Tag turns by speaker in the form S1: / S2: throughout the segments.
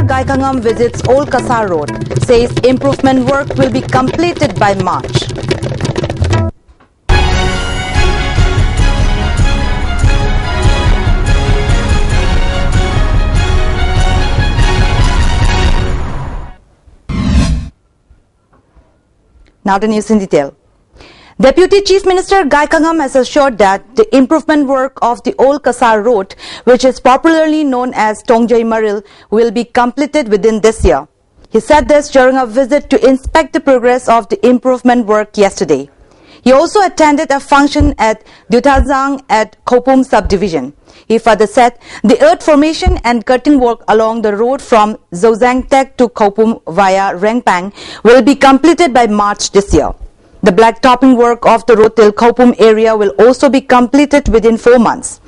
S1: Gaikangam visits Old Kasar Road, says improvement work will be completed by March. Now the news in detail. Deputy Chief Minister Gaikangam has assured that the improvement work of the Old Kasar Road, which is popularly known as Tongjai Maril, will be completed within this year. He said this during a visit to inspect the progress of the improvement work yesterday. He also attended a function at Dutazang at Khopum subdivision. He further said the earth formation and cutting work along the road from Zozangtek to Khopum via Rengpang will be completed by March this year. The blacktopping work of the road till Khopum area will also be completed within 4 months.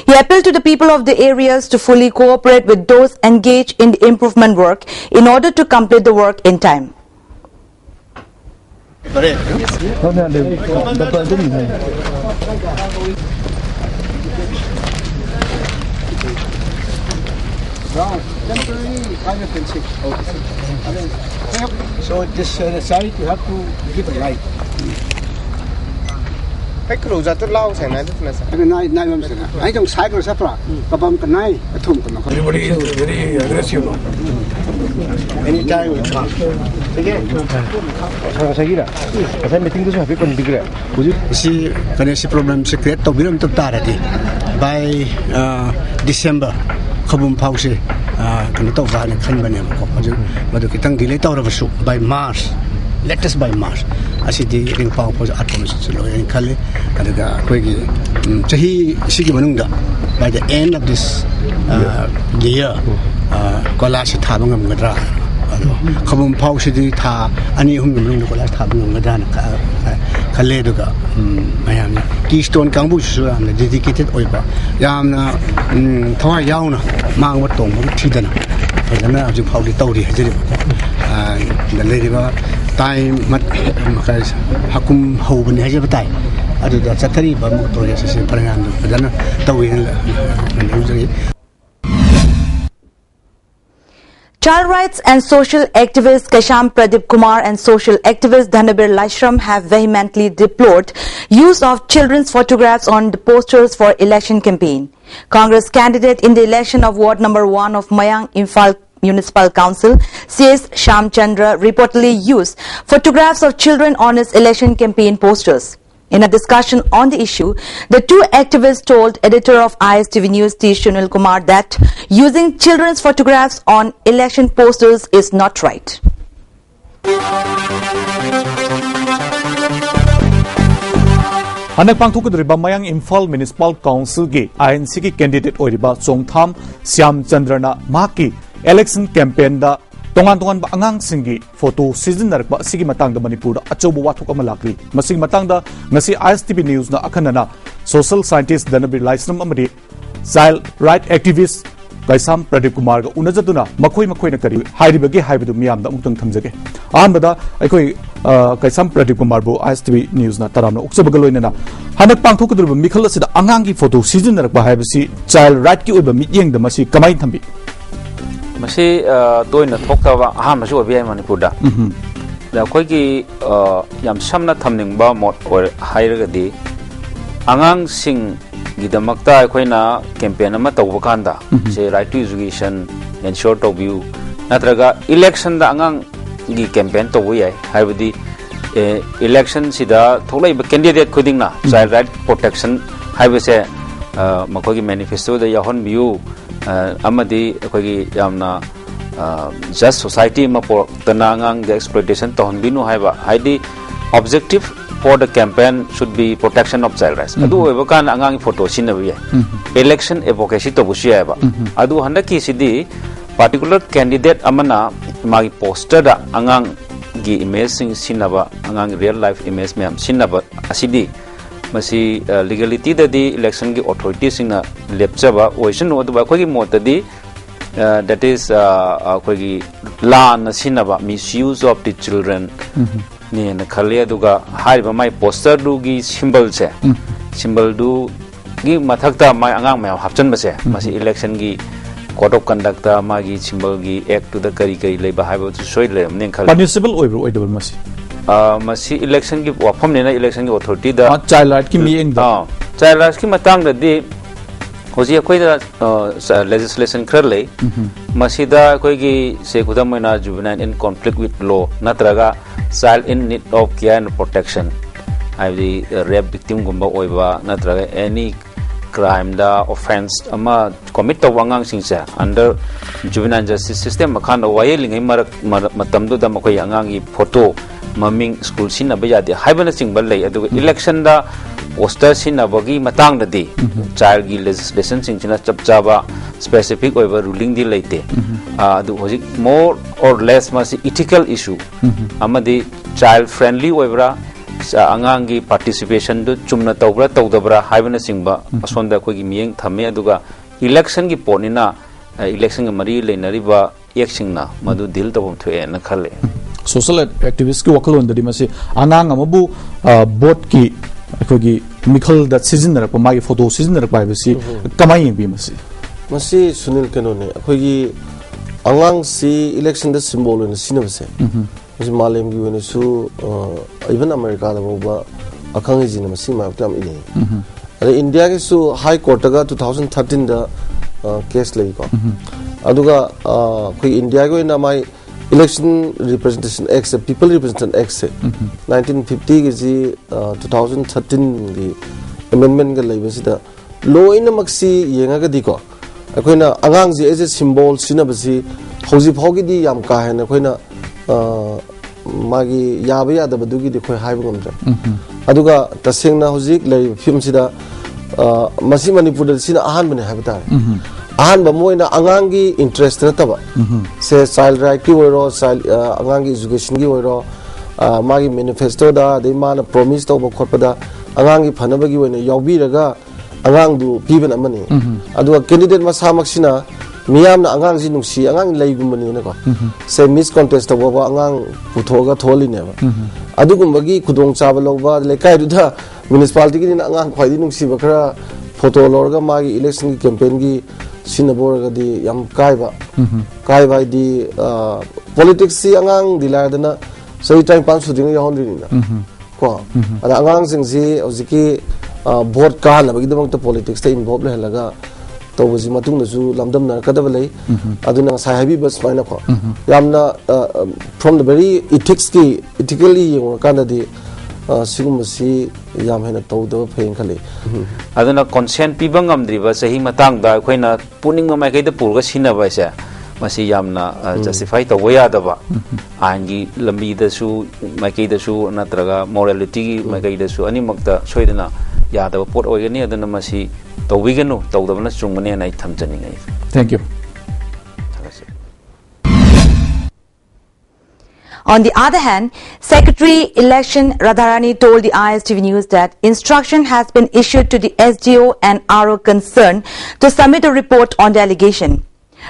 S1: He appealed to the people of the areas to fully cooperate with those engaged in the improvement work in order to complete the work in time.
S2: So this side you have to give a light.
S3: Cái cửu ra tốt lâu này là
S2: Cái này làm sao? Anh trong sai cái sắp ra, cái bấm cái này, cái thùng cái nó. Very aggressive. Anytime we come. Okay. Saya kira, saya meeting tu sampai penting kira. Si kerana si problem secret tu belum tertar tadi. By December, kabum pause. Kena tahu bahan kan banyak macam macam kita delay tahu dah besok by March, latest by March. Asyik di ring pau pause atom selo yang kali ada ga kau lagi cahi sigi manungga by the end of this year kalau asyik tabung ngamgadra kabum pause di ta ani hum manungga kalau asyik tabung ngamgadra kali tu ga macam ni Keystone Kangbu susu amna dedicated oiba yang na thawai yau na mang wat tong wat thidana kadana aju phau di tauri hajeri dalai riba time mat makai hakum hau bani haje batai adu da chatari ba mu to yase se parangan du kadana tawi na
S1: Child rights and social activist Kasham Pradeep Kumar and social activist Dhanabir Laishram have vehemently deplored use of children's photographs on the posters for election campaign. Congress candidate in the election of Ward number 1 of Mayang Imphal Municipal Council, C.S. Shamchandra, reportedly used photographs of children on his election campaign posters. In a discussion on the issue, the two activists told editor of Istv News T. Sunil Kumar that using children's photographs on election posters is not right.
S4: Hanak pangthukudriba Mayang Imphal Municipal Council ge INC ki candidate oiriba Chongtham Shyamchandrana maki election campaign da tongan ba angang singi photo season narakba sigi matang da Manipur da achobu wathuk ama lakri masig matang da ngasi Istv News na akhanana social scientist Dhanabir Laishram amadi child right activist Kasham Pradeep Kumar ga unajaduna makhoi na kari hairibage haibedu miyam da amutang thamjage ahanbada aikoi Kasham Pradeep Kumar bu Istv News na taramna uksabaga loinana hanak pangthokudruba mikhal asida angang gi photo season narakba haibasi child right ki oiba mityeng da masi kamai thambi
S5: Masi doina thoktawa aham masu obiai Manipur da da koi ki yam samna thamning ba mot or hairaga di angang sing gidamakta koina campaign ama tawba kanda se right to education ensure to view natraga election da angang gi campaign to yai haibadi election sida tholai ba candidate khudingna child right protection haibase makoi gi manifesto da yahon view amadi kogi yamna just society ma por tanangang the exploitation to honbinu haiba haidi objective for the campaign should be protection of child rights adu eba kan angang photo sinabi election advocacy to busia ba adu handaki sidi particular candidate amana magi poster da angang gi image sing sinaba angang real life image mem sinaba asidi masi legality da di election gi authorities sing na lepchaba oisin odu ba khogi mot di that is khogi law na sinaba misuse of the children ni na khalia duga hariba mai poster du gi symbol du gi mathakta mai angang mai hapchan ba se masi election gi code of conduct magi chimbalgi act to the kari leba haiba to soil ning khal
S4: punishable oidable masi
S5: masi election ki wafam ne na election ki authority da
S4: child right ki mi
S5: child rights ki matang da di hoji akoi da legislation kharle masida akoi gi se kudam na juvenile in conflict with law natraga child in need of care and protection I the rape victim gumba oiba natraga any crime da offense ama commit to wangang singsa under juvenile justice system makhan wayeling matam do da makoi angangi photo maming school sin abaya de haibana singbal lei adu election da poster sin abagi matang da di child gi legislation sing china chapchaba specific oiba ruling di leite adu hoji more or less masi ethical issue amadi child friendly oibra angangi participation do chumna tawbra tawdabra haibana singba asonda ko gi miyeng thame aduga election gi ponina election gi mari leinariba yaksingna madu dil tabum thoe na khale
S4: social activist ki wakal ondadi masi anang amabu bot ki akogi mikhal da season na pa magi photo season na pa bisi kamai bi masi
S6: sunil kanone akogi angang si election da symbol na sinabse masi malem gi wene su even america da ba akang ji na masi ma tam ini ade india ke su high court ga 2013 da case lei ko aduga koi india go na mai election representation act people representation act 1950 ke ji 2013 di amendment ga lei basi da law in maksi yenga ga di ko akoina angang ji as a symbol sinabasi hoji phogi di yam ka hena koina magi yaba yada badugi di khoi haibu ngamja aduga tasengna hojik lei film sida masi manipur da sina ahan bane habata ahan ba moina angangi interest na taba se child right ki woro child angangi education ki woro magi manifesto da de mana promise to ba khotpada angangi phanabagi wena yawbi raga angang du piben amani aduga candidate masamak sina miyam na angang ji nungsi angang leigumani na ko se miss contest to ba angang puthoga tholi ne ba adugumagi khudong chaba loba lekai du da municipality ki na angang khwai di nungsi ba khara photo lorga magi election ki campaign gi sinabor ga di yam kai ba di politics si angang diladana sei time pan shooting ya hondri na ko ada angang sing si oziki vote ka na bagi damang to politics ta involve le laga to buji matung na su lamdam na kadaba lei aduna sai habi bas paina ko yamna from the very ethically yung kana di sigum si yam hena to do phein khale
S5: aduna consent pibang amdriba sahi matang da khoina puning ma mai kai da purga sina ba sa masi yamna justify to waya da ba angi lambi da su mai kai da su natraga morality mai kai da su ani makta soidana yada pot oigani aduna masi tawiganu tawdabna chungmane nai thamjani ngai
S4: thank you.
S1: On the other hand, Secretary Election Radharani told the Istv News that instruction has been issued to the SDO and RO concerned to submit a report on the allegation.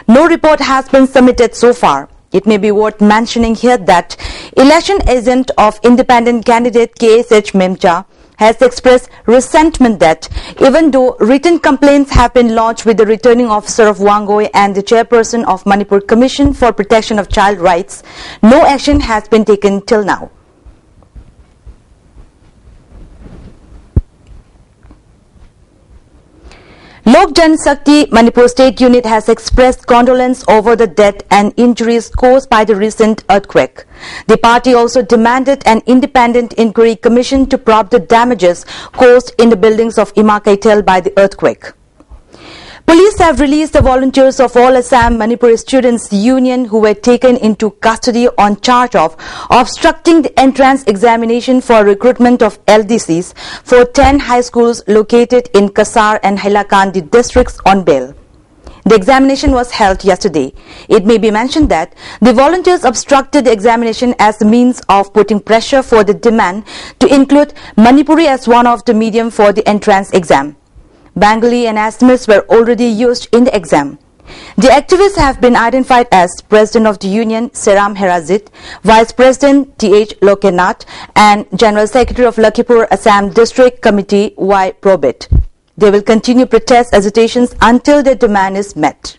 S1: No report has been submitted so far. It may be worth mentioning here that election agent of independent candidate KSH Memcha has expressed resentment that even though written complaints have been lodged with the returning officer of Wangoi and the chairperson of Manipur Commission for Protection of Child Rights, no action has been taken till now. Lok Jan Shakti Manipur State Unit has expressed condolence over the death and injuries caused by the recent earthquake. The party also demanded an independent inquiry commission to probe the damages caused in the buildings of Ima Kaitel by the earthquake. Police have released the volunteers of All Assam Manipur Students Union who were taken into custody on charge of obstructing the entrance examination for recruitment of LDCs for 10 high schools located in Kasar and Hailakandi districts on bail. The examination was held yesterday. It may be mentioned that the volunteers obstructed the examination as a means of putting pressure for the demand to include Manipuri as one of the medium for the entrance exam. Bengali and Assamese were already used in the exam. The activists have been identified as President of the Union Seram Herazit, Vice President T.H. Lokenath and General Secretary of Lakhimpur Assam District Committee Y. Probit. They will continue protest agitations until their demand is met.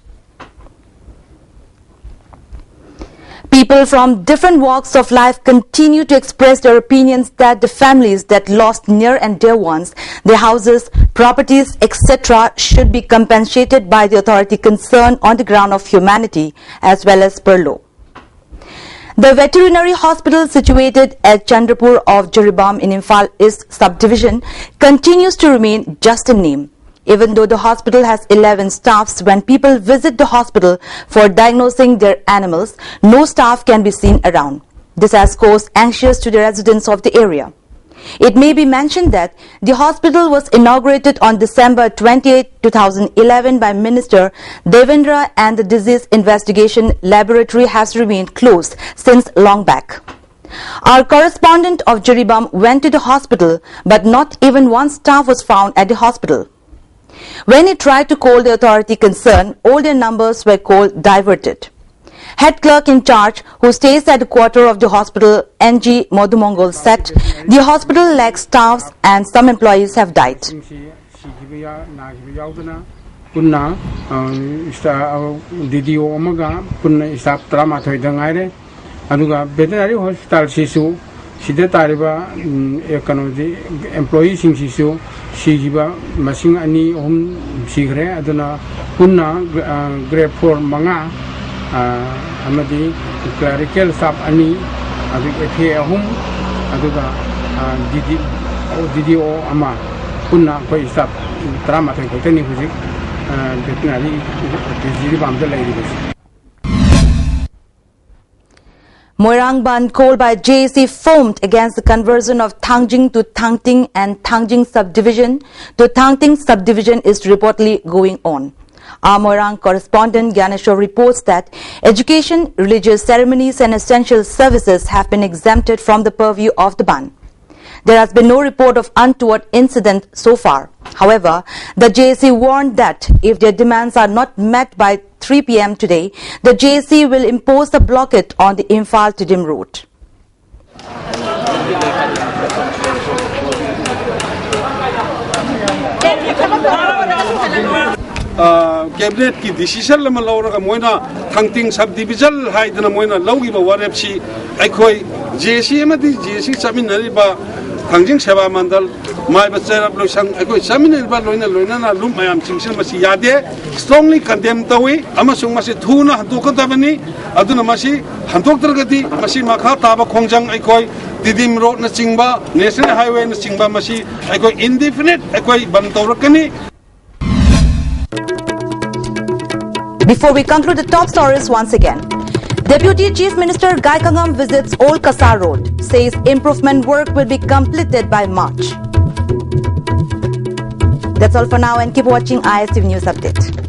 S1: People from different walks of life continue to express their opinions that the families that lost near and dear ones, their houses, properties, etc. should be compensated by the authority concerned on the ground of humanity as well as per law. The veterinary hospital situated at Chandrapur of Jiribam in Imphal East subdivision continues to remain just a name. Even though the hospital has 11 staffs, when people visit the hospital for diagnosing their animals, no staff can be seen around. This has caused anxious to the residents of the area. It may be mentioned that the hospital was inaugurated on December 28, 2011 by Minister Devendra, and the disease investigation laboratory has remained closed since long back. Our correspondent of Jiribam went to the hospital, but not even one staff was found at the hospital. When he tried to call the authority concerned, all their numbers were called diverted. Head clerk in charge, who stays at the quarter of the hospital, NG Modumongol, said the hospital lacks staffs and some employees have died.
S7: Veterinary hospital sisu sida tariba employees sisu sigiba masing ani sigre aduna punna grade 4 manga amadi clerical staff ani adu FA aduga DDO ama punna koi staff drama ko tani huji veterinary Jiribam da lai.
S1: Moirang Ban called by JAC foamed against the conversion of Thangjing to Thangting and Thangjing subdivision to Thangting subdivision is reportedly going on. Our Moirang correspondent Gyaneshwar reports that education, religious ceremonies and essential services have been exempted from the purview of the ban. There has been no report of untoward incident so far. However, the JAC warned that if their demands are not met by 3 p.m. today, the JAC will impose a blockade on the Imphal to Dim route.
S8: Cabinet की decision lump लाउरा का Moina Thangting subdivision high दना Moina लाउगी बा वारेप्सी ऐकोई JAC में दी JAC chowmein नरी बा Thangjing सेवा मंडल my बच्चे आप लोग संग ऐकोई चामिन नरी बा लोइना ना लूम मायाम चिंगसिल मसी यादे strongly condemn तवी अमा सुंग मसी थूना हंतोक तबनी अदुना मसी हंतोक तरगती मसी माखा ताबा खोंजंग ऐकोई दिदिम रोड न चिंगबा नेशनल हाईवे न चिंगबा मसी ऐकोई indefinite ऐकोई बंतौरकनी.
S1: Before we conclude the top stories once again, Deputy Chief Minister Gai Kangam visits Old Kasar Road, says improvement work will be completed by March. That's all for now and keep watching Istv News Update.